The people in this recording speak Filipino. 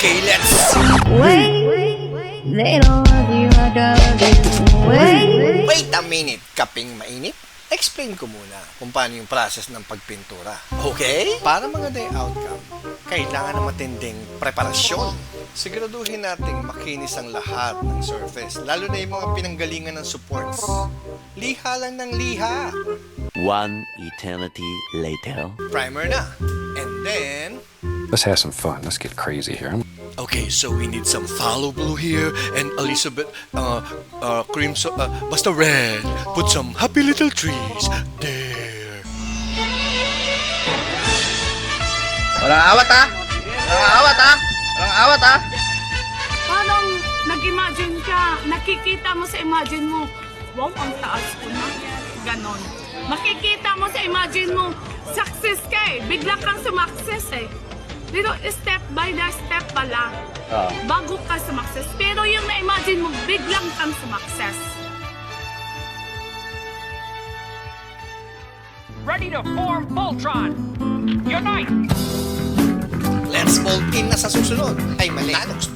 Okay, let's... Wait, they don't love you like I do. Wait. Wait a minute, kaping mainit. Explain ko muna kung paano yung process ng pagpintura. Okay? Para maganda yung outcome, kailangan ng matinding preparasyon. Siguraduhin nating makinis ang lahat ng surface, lalo na yung mga pinanggalingan ng supports. Liha lang ng liha. One eternity later. Primer na. And then... Let's have some fun. Let's get crazy here. Okay, so we need some phthalo blue here and Elizabeth crimson, basta red. Put some happy little trees there. Walang awat ha? Walang awat ha? Walang awat ha? Parang nag-imagine ka, nakikita mo sa imagine mo, wow, ang taas ko na. Ganon. Makikita mo sa imagine mo, success ka eh. Bigla kang sumakses eh. Pero step by the step pala. Bago ka sumakses. Pero yung na-imagine mo, biglang kang sumakses. Ready to form Voltron! Unite! Let's fold in na sa susunod. Ay, mali. Nanox